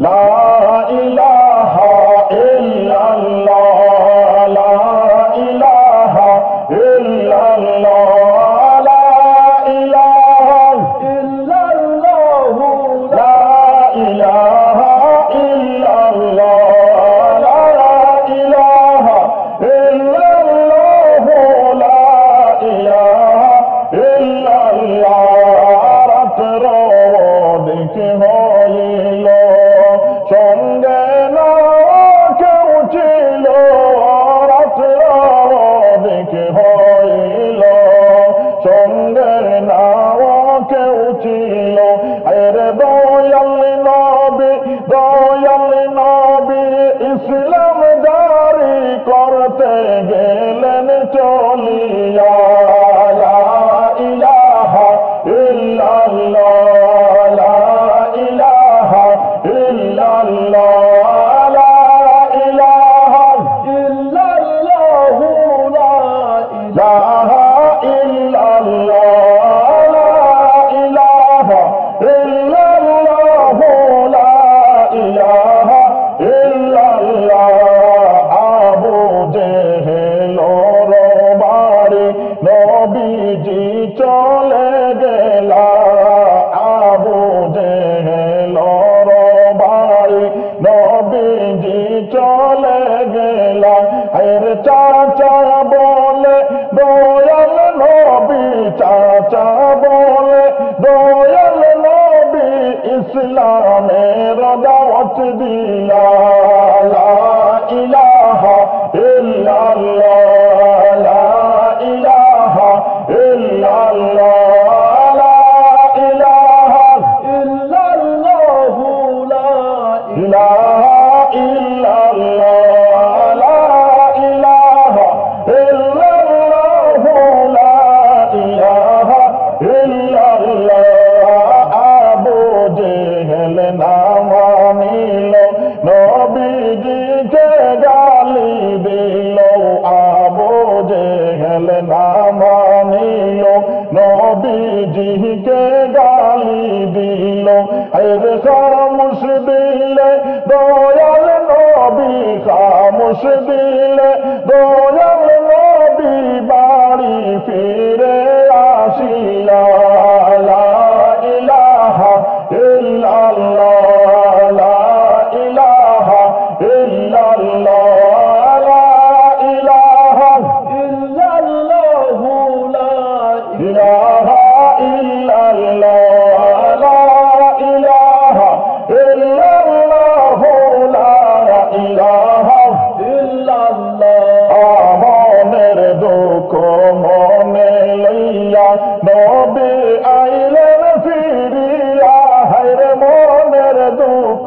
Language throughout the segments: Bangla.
লা ইলাহা ইল্লাল্লাহ লা ইলাহা ইল্লাল্লাহ লা ইলাহা ইল্লাল্লাহ লা ইলাহা ইল্লাল্লাহ লা ইলাহা ইল্লাল্লাহ লা ইলাহা ইল্লাল্লাহ রাত্র দেখে হইল সঙ্গে না কেউ ছিল রাত্র দেখে হইল সঙ্গে না কেউ ছিল আরে দয়াল নবী ইসলাম জারি করতে গেলেন চলিয়া লা ইলাহা ইল্লাল্লাহ লা ইলাহা ইল্লাল্লাহ লা ইলাহা ইল্লাল্লাহ লা ইলাহা ইল্লাল্লাহ লা ইলাহা ইল্লাল্লাহ লা ইলাহা ইল্লাল্লাহ আবু জেহেল বাড়ি নবীজি চলে গেলা আবু জেহেল বাড়ি নবীজি চলে গেলা এর চাচা বলে দয়াল নবী চাচা বলে দয়াল নবী ইসলামের দাওয়াত দিয়া লা ইলাহা ইল্লাল্লাহ লা ইলাহা ইল্লাল্লাহ লা ইলাহা ইল্লাল্লাহ লা ইলাহা ইল্লাল্লাহ লা ইলাহা ইল্লাল্লাহ লা ইলাহা ইল্লাল্লাহ আবু জেহেল না মানিল নবীজিকে গালি দিল আবু জেহেল না মানিল নবীজিকে গালি দিল আরে খামোশ দিলে দয়াল নবী খামোশ দিলে দয়াল নবী বাড়ি ফিরে আসিলা লা ইলাহা ইল্লাল্লাহ লা ইলাহা ইল্লাল্লাহ লা ইলাহা ইল্লাল্লাহ লা ইলাহা ইল্লাল্লাহ লা ইলাহা ইল্লাল্লাহ লা ইলাহা ইল্লাল্লাহ মনের দুঃখ মনে লইয়া নবী আইলেন ফিরিয়া হায়রে মনের দুঃখ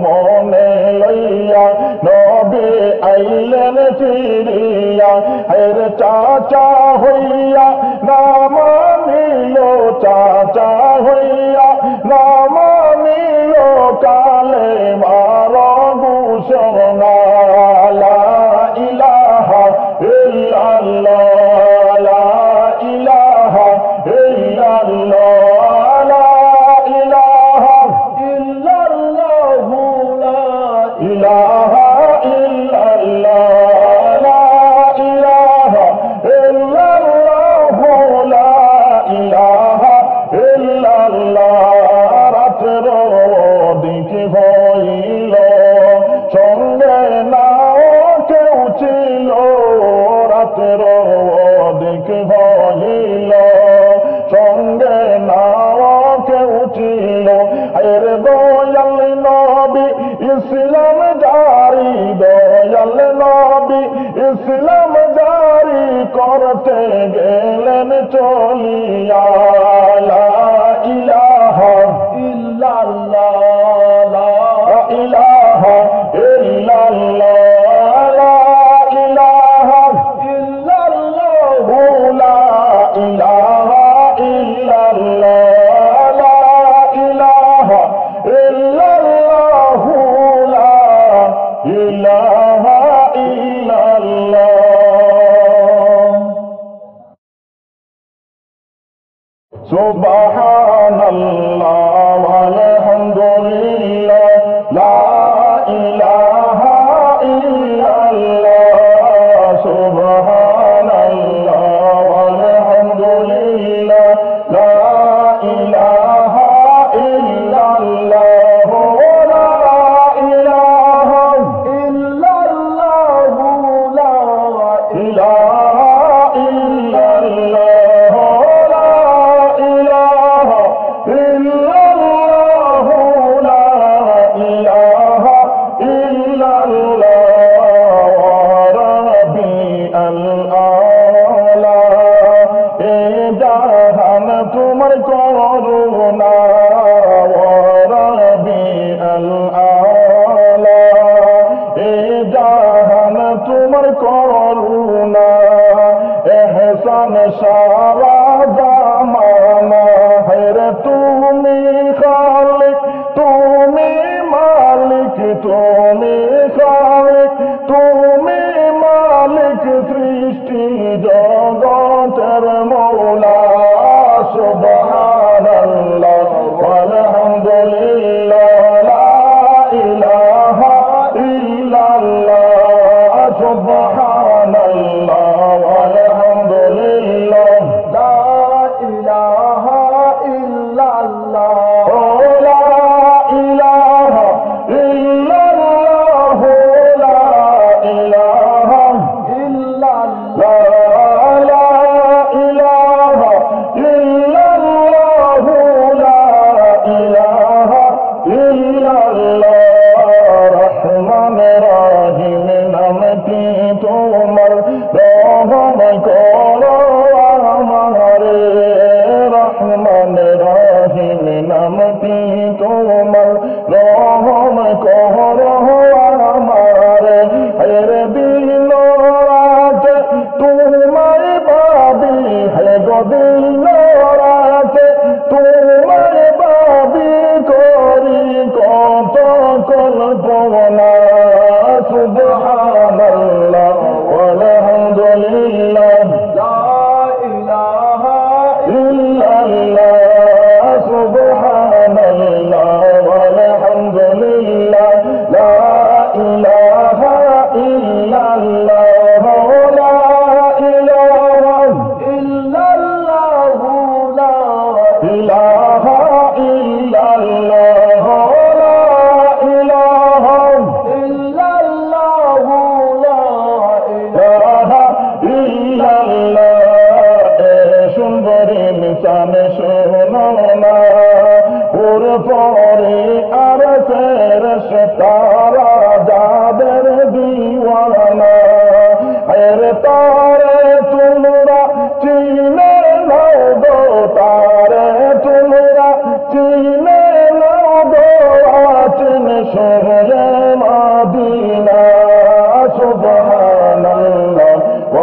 মনে লইয়া নবী আইলেন ফিরিয়া হায়রে চাচা হইয়া না মানিল চাচা হইয়া না মানিল কালে মার ঘোষণা লা ইলাহা ইল্লাল্লাহ লা ইলাহা ইল্লাল্লাহ লা ইলাহা ইল্লাল্লাহ লা ইলাহা ইল্লাল্লাহ লা ইলাহা ইল্লাল্লাহ লা ইলাহা ইল্লাল্লাহ রাত্র দিকে হইল সঙ্গে না কেউ ছিল রাত্র দিকে হইল সঙ্গে না কেউ ছিল এর দয়াল নবী ইসলাম জারি দয়াল নবী ইসলাম জারি করতে গেলেন চলিয়া লা ইলাহা ইল্লাল্লাহ লা ইলাহা ইল্লাল্লাহ লা ইলাহা ইল্লাল্লাহ লা ইলাহা ইল্লাল্লাহ লা ইলাহা ইল্লাল্লাহ লা ইলাহা ইল্লাল্লাহ সুবহানাল্লাহ ওয়ালহামদুলিল্লাহ লা ইলাহা ইল্লাল্লাহ সুবহানাল্লাহ আলহামদুলিল্লাহ লা ইলাহা ইল্লাল্লাহ লা ইলাহা ইল্লাল্লাহ লা ইলাহা ইল্লাল্লাহ লা ইলাহা ইল্লাল্লাহ লা ইলাহা ইল্লাল্লাহ রাব্বিয়াল আলা এ জাহান তোমার করুণা রাব্বিয়াল আলা এ জাহান তোমার করুণা এহসান সারা জামানা হেরে তুমি খালিক তুমি মালিক তুমি খালিক তুমি মালিক সৃষ্টি জগতের মৌলা সুবহানাল্লাহ আলহামদুলিল্লাহ লা ইলাহা ইল্লাল্লাহ সুবহানাল্লাহ আলহামদুলিল্লাহ লা ইলাহা ইল্লাল্লাহ লা ইলাহা ইল্লাল্লাহ লা ইলাহা ইল্লাল্লাহ লা ইলাহা ইল্লাল্লাহ লা ইলাহা ইল্লাল্লাহ রহমান রহিম নামটি তোমার রহম করো আমারে রহমান রহিম নামটি তোমার রহম করো আমারে হেরে দিন রাত তোমায় পাবি হে গো দিন রাত তোমায় পাবি করি কত কল্পনা সুবহানাল্লাহ আলহামদুলিল্লাহ লা ইলাহা ইল্লাল্লাহ সুবহানাল্লাহ আলহামদুলিল্লাহ লা ইলাহা ইল্লাল্লাহ লা ইলাহা ইল্লাল্লাহ লা ইলাহা ইল্লাল্লাহ লা ইলাহা ইল্লাল্লাহ লা ইলাহা ইল্লাল্লাহ সুন্দরী মিশান শোনো না ওর পরে আর ফেরেশতারা যাদের দিওয়ানা এর তারে তোমরা চিনে নাও গো তারে তোমরা চিনে নাও গো আছেন শহরে মদিনা সুবহানাল্লাহ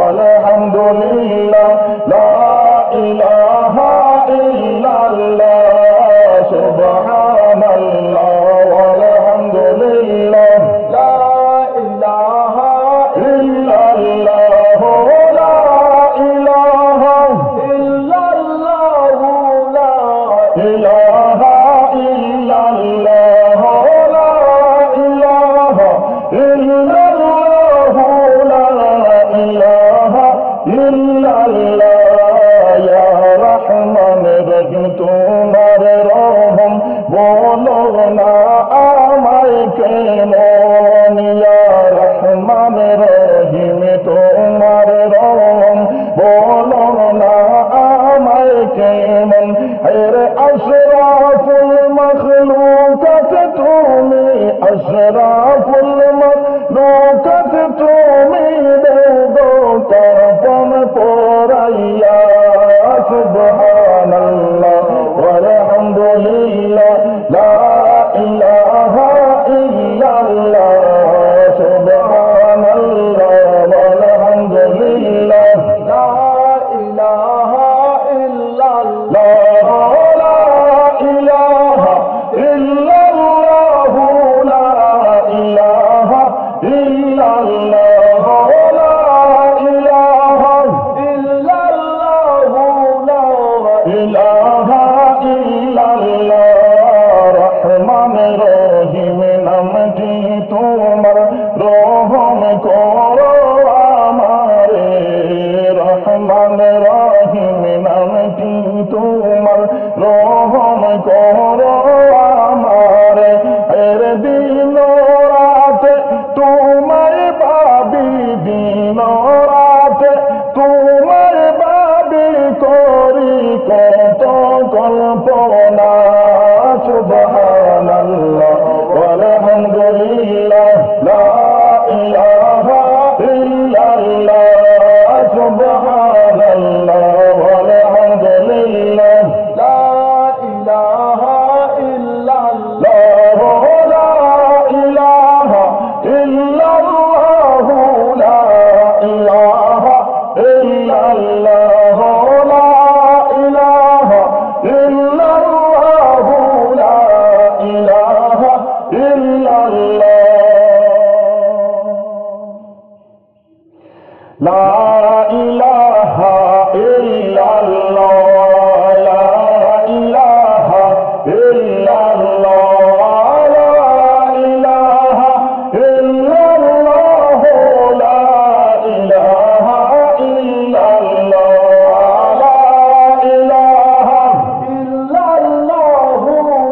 আলহামদুলিল্লাহ লা ইলাহা ইল্লাল্লাহ সুবহানাল্লাহ আলহামদুলিল্লাহ লা ইলাহা ইল্লাল্লাহ লা ইলাহা ইল্লাল্লাহ লা ইলাহা ইল্লাল্লাহ লা ইলাহা ইল্লাল্লাহ লা ইলাহা ইল্লাল্লাহ ইয়া রহমান রহিম তোমার রহম বলো না আমায় কেমন ইয়া রহমান রহিম তোমার রহম বলো না আমায় কেমন হেরে আশরাফুল মখলুকাত তুমি আশরাফুল মখলুকাত তুমি দেবো তপন পোরাইয়া সুবহানাল্লাহ আলহামদুলিল্লাহ লা ইলাহা ইল্লাল্লাহ আলহামদুলিল্লাহ লা ইলাহা ইল্লাল্লাহ সুবহানাল্লাহ আলহামদুলিল্লাহ লা ইলাহা ইল্লাল্লাহ লা ইলাহা ইল্লাল্লাহ লা ইলাহা ইল্লাল্লাহ লা ইলাহা ইল্লাল্লাহ লা ইলাহা ইল্লাল্লাহ লা ইলাহা ইল্লাল্লাহ লা ইলাহা ইল্লাল্লাহ লা ইলাহা ইল্লাল্লাহ লা ইলাহা ইল্লাল্লাহ লা ইলাহা ইল্লাল্লাহ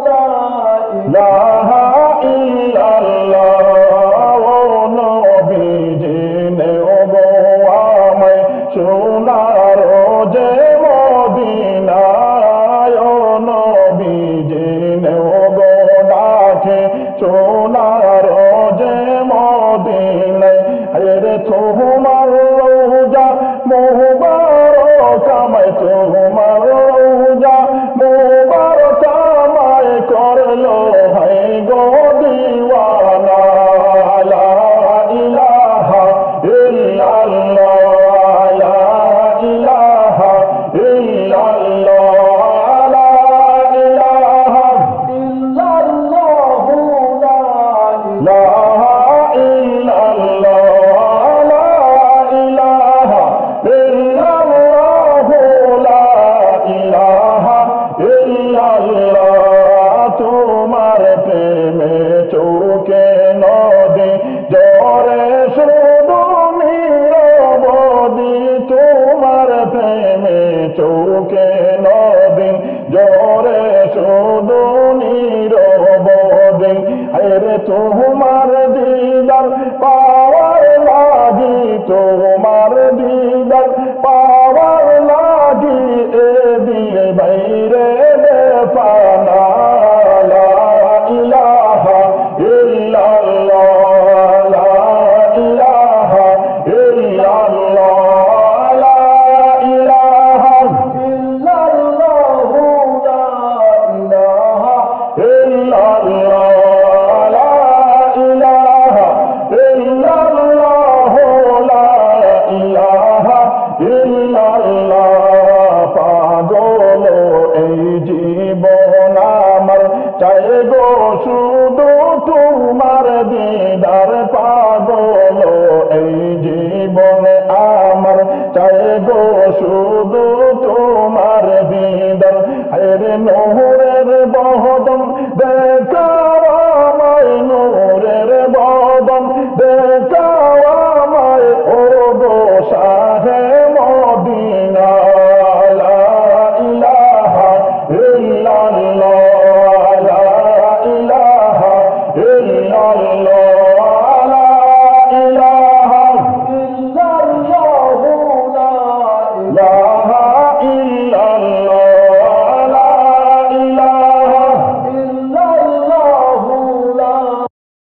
লা ইলাহা ইল্লাল্লাহ ও নবীজি সোনার যে মদিনায় ও নবীজি গো ডাকে সোনার যে মদিনায় রে তোমার রোজা মুবারক আমায় তোমার রোজা মুবারক আমায় করলো ভাই গো দিওয়ানা লা ইলাহা ইল্লাল্লাহ তোমার প্রেমে চোখে নদী জরে শুধু নিরবধি তোমার প্রেমে চোখে নদী জরে শুধু নিরবধি আরে তোমার দিদার পাওয়ার লাগি তোমার